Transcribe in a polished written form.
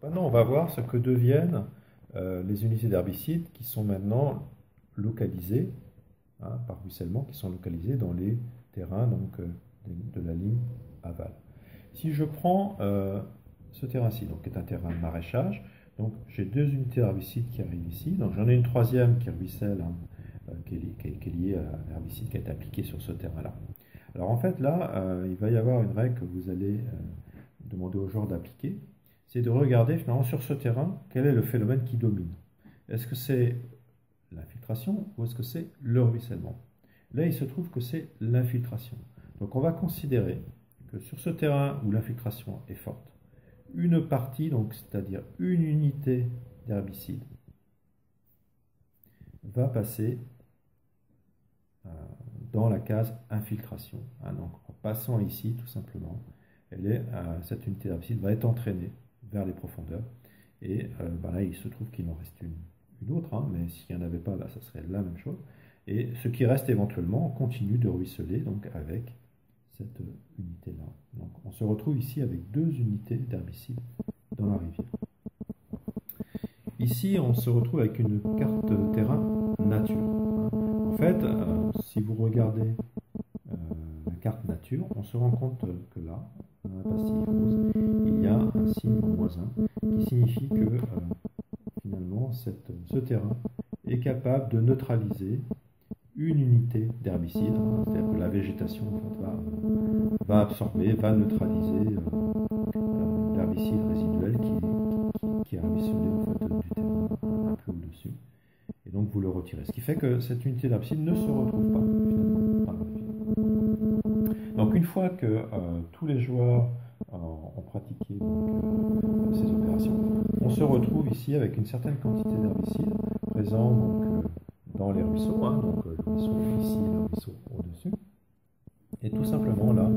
Maintenant, on va voir ce que deviennent les unités d'herbicides qui sont maintenant localisées, hein, par ruissellement, qui sont localisées dans les terrains donc, de la ligne aval. Si je prends ce terrain-ci, donc qui est un terrain de maraîchage, donc j'ai deux unités d'herbicides qui arrivent ici, donc j'en ai une troisième qui ruisselle, hein, qui est liée à l'herbicide qui a été appliqué sur ce terrain-là. Alors en fait là, il va y avoir une règle que vous allez demander aux joueurs d'appliquer, c'est de regarder finalement sur ce terrain quel est le phénomène qui domine. Est-ce que c'est l'infiltration ou est-ce que c'est le ruissellement? Là, il se trouve que c'est l'infiltration. Donc on va considérer que sur ce terrain où l'infiltration est forte, une partie, donc c'est-à-dire une unité d'herbicide, va passer dans la case infiltration. Hein, donc en passant ici, tout simplement, cette unité d'herbicide va être entraînée vers les profondeurs. Et là, il se trouve qu'il en reste une autre, hein, mais s'il n'y en avait pas, là, ça serait la même chose. Et ce qui reste éventuellement continue de ruisseler donc, avec cette unité-là. Donc on se retrouve ici avec deux unités d'herbicide dans la rivière. Ici, on se retrouve avec une carte terrain nature. En fait, si vous regardez la carte nature, on se rend compte que là, dans la pastille rose, il y a un signe -1 qui signifie que finalement ce terrain est capable de neutraliser une unité d'herbicide, hein, c'est-à-dire que la végétation en fait, va absorber, va neutraliser l'herbicide résiduel qui a ruisselé en fait, du terrain un peu au-dessus. Et donc vous le retirez. Ce qui fait que cette unité d'herbicide ne se retrouve pas finalement dans la rivière. Donc une fois que tous les joueurs ont pratiqué donc, ces opérations, on se retrouve ici avec une certaine quantité d'herbicide présent donc, dans les ruisseaux, hein, donc le ruisseau ici et le ruisseau au-dessus. Et tout simplement là,